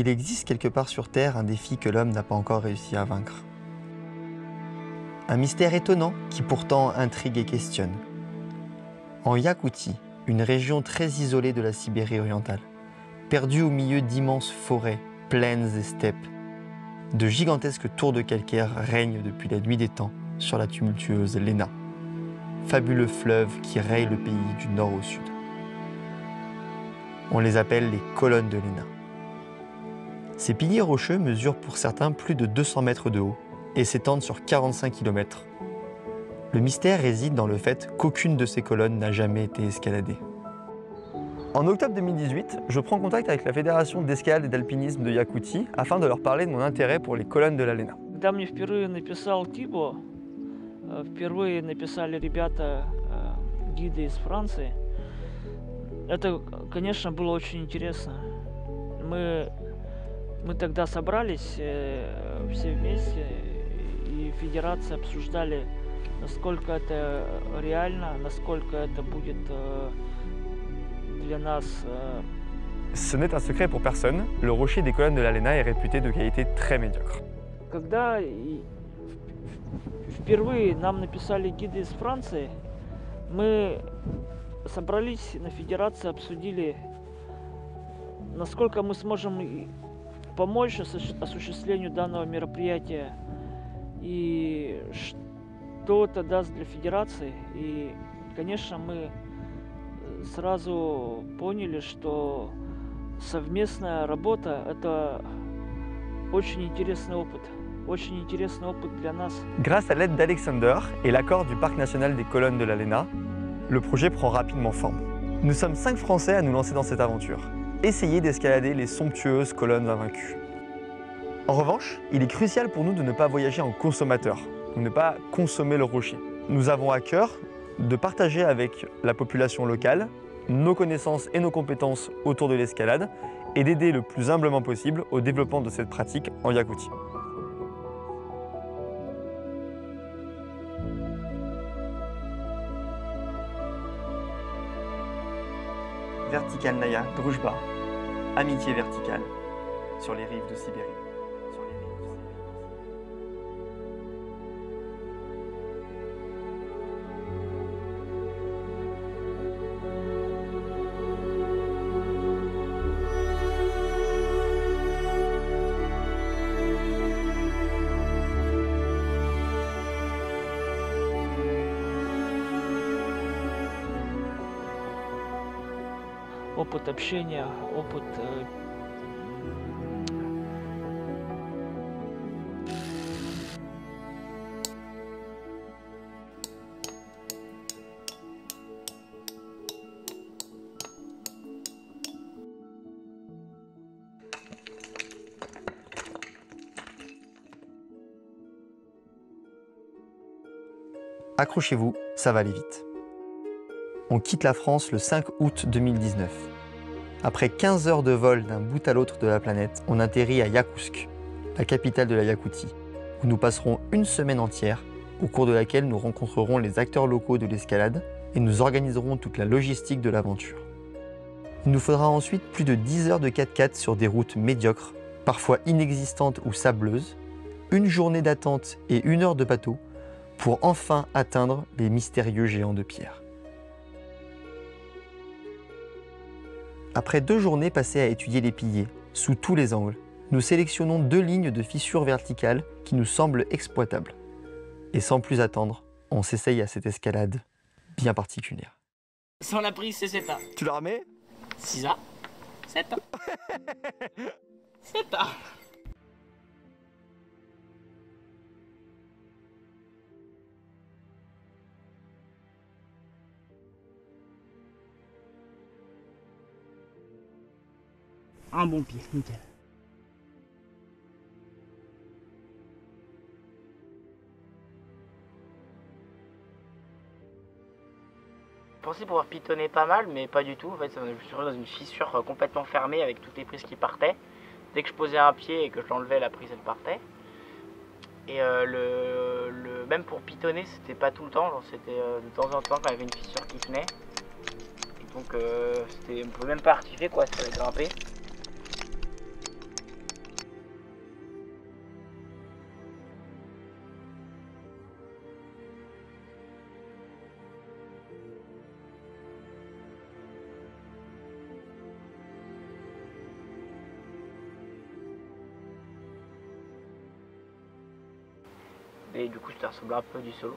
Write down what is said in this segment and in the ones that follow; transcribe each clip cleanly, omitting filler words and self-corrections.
il existe quelque part sur Terre un défi que l'homme n'a pas encore réussi à vaincre. Un mystère étonnant qui pourtant intrigue et questionne. En Yakoutie, une région très isolée de la Sibérie orientale, perdue au milieu d'immenses forêts, plaines et steppes, de gigantesques tours de calcaire règnent depuis la nuit des temps sur la tumultueuse Léna, fabuleux fleuve qui raye le pays du nord au sud. On les appelle les colonnes de Léna. Ces piliers rocheux mesurent pour certains plus de 200 mètres de haut et s'étendent sur 45 km. Le mystère réside dans le fait qu'aucune de ces colonnes n'a jamais été escaladée. En octobre 2018, je prends contact avec la Fédération d'escalade et d'alpinisme de Yakoutie afin de leur parler de mon intérêt pour les colonnes de la Léna. Когда мне впервые написал Тибо, впервые написали ребята, гиды из Франции, это, конечно, было очень интересно. Мы тогда собрались все вместе, и федерация обсуждали, насколько это реально, насколько это будет для нас. Ce n'est un secret pour personne, le rocher des colonnes de la Léna est réputé de qualité très médiocre. Когда впервые нам написали гиды из Франции, мы собрались на федерации, обсудили, насколько мы сможем помочь осуществлению данного мероприятия и что это даст для федерации. И, конечно, мы сразу поняли, что совместная работа – это очень интересный опыт для нас. Grâce à l'aide d'Alexander et l'accord du Parc national des colonnes de la Léna, le projet prend rapidement forme. Nous sommes 5 Français à nous lancer dans cette aventure. Essayer d'escalader les somptueuses colonnes invaincues. En revanche, il est crucial pour nous de ne pas voyager en consommateur, de ne pas consommer le rocher. Nous avons à cœur de partager avec la population locale nos connaissances et nos compétences autour de l'escalade et d'aider le plus humblement possible au développement de cette pratique en Yakoutie. Vertikalnaya Drujba, amitié verticale, sur les rives de Sibérie. Опыт общения, опыт Accrochez-vous, ça va aller vite. On quitte la France le 5 août 2019. Après 15 heures de vol d'un bout à l'autre de la planète, on atterrit à Yakutsk, la capitale de la Yakoutie, où nous passerons une semaine entière, au cours de laquelle nous rencontrerons les acteurs locaux de l'escalade et nous organiserons toute la logistique de l'aventure. Il nous faudra ensuite plus de 10 heures de 4x4 sur des routes médiocres, parfois inexistantes ou sableuses, une journée d'attente et 1 heure de bateau pour enfin atteindre les mystérieux géants de pierre. Après 2 journées passées à étudier les piliers, sous tous les angles, nous sélectionnons 2 lignes de fissures verticales qui nous semblent exploitables. Et sans plus attendre, on s'essaye à cette escalade bien particulière. Ça on a pris, c'est 7A. Tu la remets? 6A. 7A. 7A. Un bon pied, nickel. Je pensais pouvoir pitonner pas mal, mais pas du tout. En fait, je me suis retrouvé dans une fissure complètement fermée avec toutes les prises qui partaient. Dès que je posais un pied et que je l'enlevais, la prise elle partait. Et même pour pitonner, c'était pas tout le temps. C'était de temps en temps quand il y avait une fissure qui tenait. Et donc, on pouvait même pas artifier quoi, il fallait grimper. Et du coup, ça ressemble un peu du solo.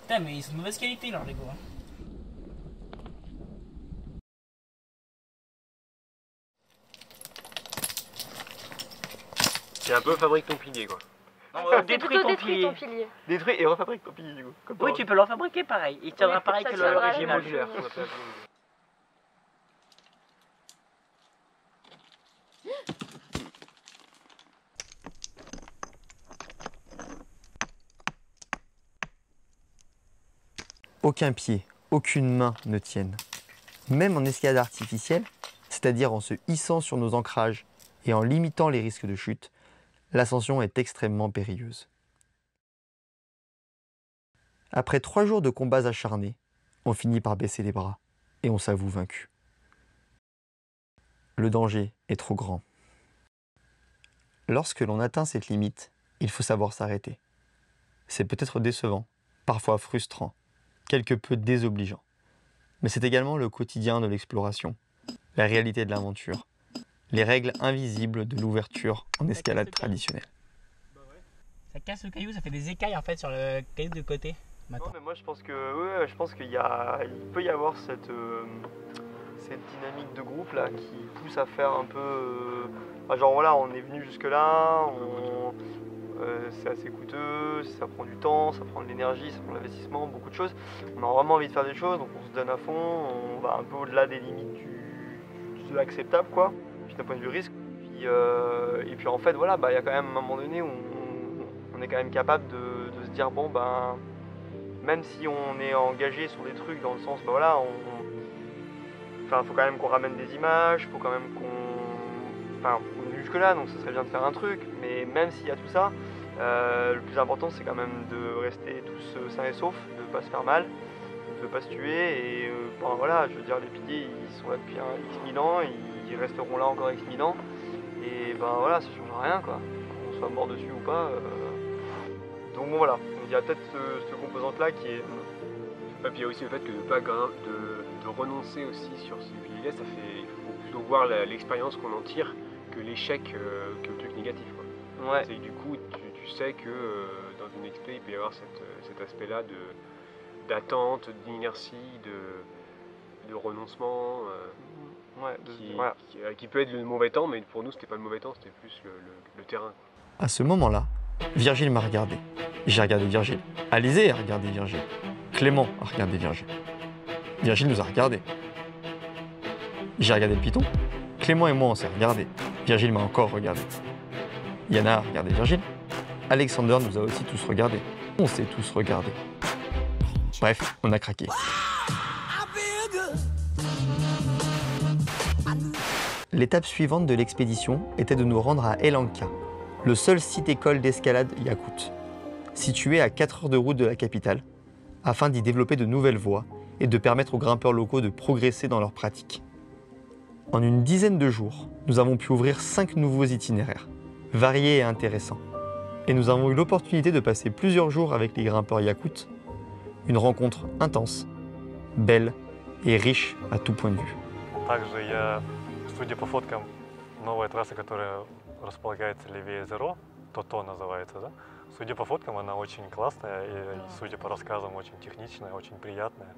Putain, mais ils sont de mauvaise qualité, leurs Lego. C'est un peu fabrique ton pilier, quoi. Détruis ton pilier. Détruis et refabrique ton pilier, du coup. Comme Oui, toi. tu peux le refabriquer pareil. Il tiendra pareil ça que tiendra, l'original. Modulaire, qu'on appelle. Aucun pied, aucune main ne tiennent. Même en escalade artificielle, c'est-à-dire en se hissant sur nos ancrages et en limitant les risques de chute, l'ascension est extrêmement périlleuse. Après 3 jours de combats acharnés, on finit par baisser les bras et on s'avoue vaincu. Le danger est trop grand. Lorsque l'on atteint cette limite, il faut savoir s'arrêter. C'est peut-être décevant, parfois frustrant, quelque peu désobligeant. Mais c'est également le quotidien de l'exploration, la réalité de l'aventure, les règles invisibles de l'ouverture en escalade traditionnelle. Ça casse le caillou, ça fait des écailles en fait sur le caillou de côté. Non, mais moi je pense qu'il peut y avoir cette dynamique de groupe là qui pousse à faire un peu. Genre voilà, on est venu jusque là, c'est assez coûteux, ça prend du temps, ça prend de l'énergie, ça prend de l'investissement, beaucoup de choses. On a vraiment envie de faire des choses, donc on se donne à fond, on va un peu au-delà des limites de l'acceptable quoi, puis d'un point de vue risque. Et puis en fait voilà, il y a quand même un moment donné où on est quand même capable de se dire bon ben. Même si on est engagé sur des trucs dans le sens, faut quand même qu'on ramène des images, faut quand même on est jusque là, donc ça serait bien de faire un truc, mais même s'il y a tout ça, le plus important c'est quand même de rester tous sains et saufs, de ne pas se faire mal, de ne pas se tuer, et voilà, je veux dire, les piliers ils sont là depuis X mille ans, ils resteront là encore X mille ans, et voilà, ça change rien quoi, qu'on soit mort dessus ou pas. Donc bon voilà, il y a peut-être cette composante-là qui est... Et puis il y a aussi le fait que de renoncer aussi sur ces piliers, il faut plutôt voir l'expérience qu'on en tire que l'échec, que le truc négatif. Quoi. Ouais. C'est que du coup, tu sais que dans une expé, il peut y avoir cet aspect-là d'attente, d'inertie, de renoncement, qui peut être le mauvais temps, mais pour nous, c'était pas le mauvais temps, c'était plus le terrain. À ce moment-là, Virgile m'a regardé. J'ai regardé Virgile. Alizé a regardé Virgile. Clément a regardé Virgile. Virgile nous a regardés. J'ai regardé le python. Clément et moi, on s'est regardés. Virgile m'a encore regardé. Yana a regardé Virgile. Alexander nous a aussi tous regardés. On s'est tous regardés. Bref, on a craqué. L'étape suivante de l'expédition était de nous rendre à Elanka, le seul site école d'escalade yakoute, situé à 4 heures de route de la capitale, afin d'y développer de nouvelles voies et de permettre aux grimpeurs locaux de progresser dans leurs pratiques. En une dizaine de jours, nous avons pu ouvrir 5 nouveaux itinéraires, variés et intéressants. Et nous avons eu l'opportunité de passer plusieurs jours avec les grimpeurs yakoutes, une rencontre intense, belle et riche à tout point de vue. Также я, судя по фоткам, новая трасса, которая располагается левее Зеро, То называется, да? Судя по фоткам, она очень классная и, судя по рассказам, очень техничная, очень приятная.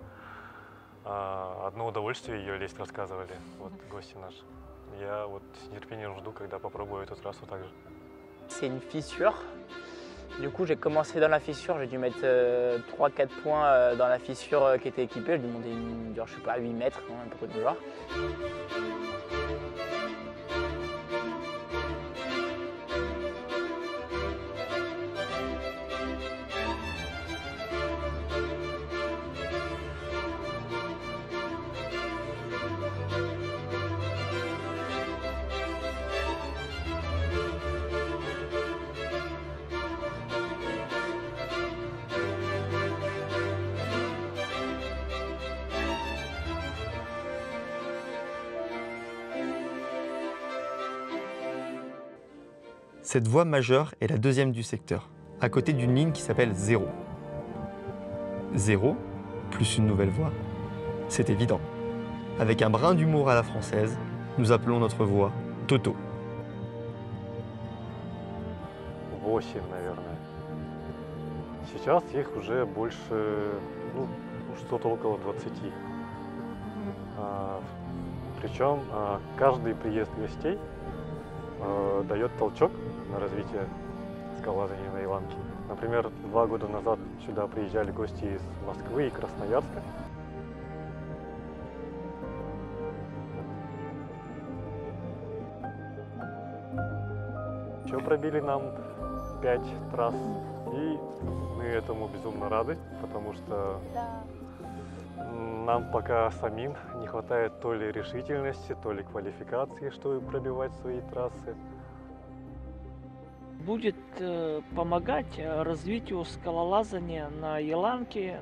Одно удовольствие ее лезть рассказывали гости наши. Я с нетерпением жду, когда попробую эту трассу также. C'est une fissure. Du coup, j'ai commencé dans la fissure, j'ai dû mettre 3-4 points dans la fissure qui était équipée. J'ai dû monter je sais pas, 8 mètres, un peu de genre. Cette voie majeure est la deuxième du secteur, à côté d'une ligne qui s'appelle 0. 0 plus une nouvelle voie, c'est évident. Avec un brin d'humour à la française, nous appelons notre voie Toto. 8, наверное. Сейчас их уже больше, ну, что-то около 20. Причем каждый приезд гостей дает толчок на развитие скалолазания на Иланке. Например, 2 года назад сюда приезжали гости из Москвы и Красноярска. Еще пробили нам 5 трасс, и мы этому безумно рады, потому что нам пока самим не хватает то ли решительности, то ли квалификации, чтобы пробивать свои трассы. Будет помогать развитию скалолазания на Иланке,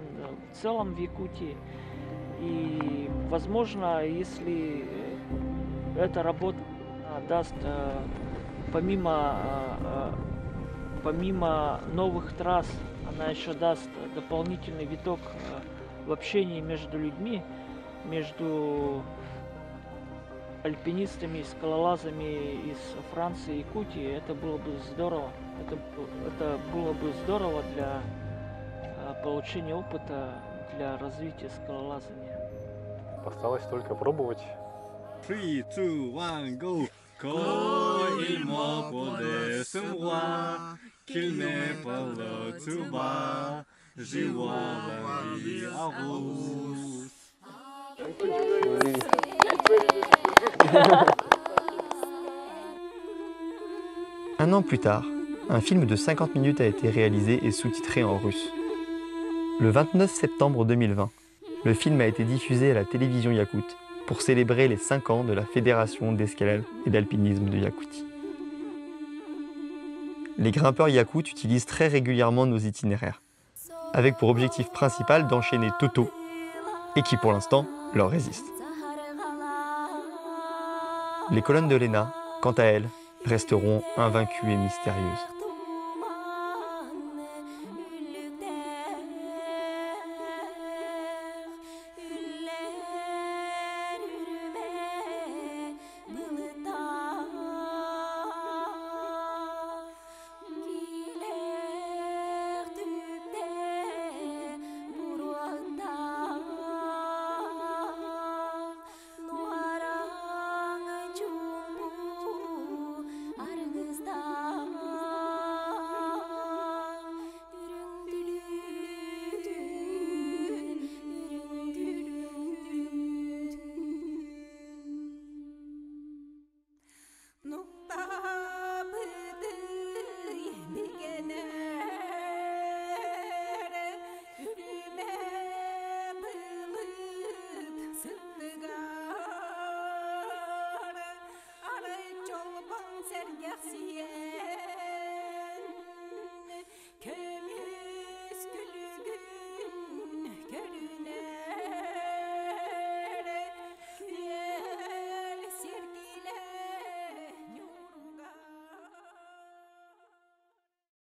в целом в Якутии. И, возможно, если эта работа даст помимо новых трасс, она еще даст дополнительный виток в общении между людьми, между альпинистами и скалолазами из Франции и Якутии. Это было бы здорово. Это было бы здорово для получения опыта, для развития скалолазания. Осталось только пробовать. 3, 2, 1, go! Коимо подесуа, кильне полотуба, живови авус. Un an plus tard, un film de 50 minutes a été réalisé et sous-titré en russe. Le 29 septembre 2020, le film a été diffusé à la télévision Yakoute pour célébrer les 5 ans de la Fédération d'escalade et d'alpinisme de Yakoutie. Les grimpeurs yakoutes utilisent très régulièrement nos itinéraires, avec pour objectif principal d'enchaîner Toto, et qui pour l'instant leur résiste. Les colonnes de l'ENA, quant à elles, resteront invaincues et mystérieuses.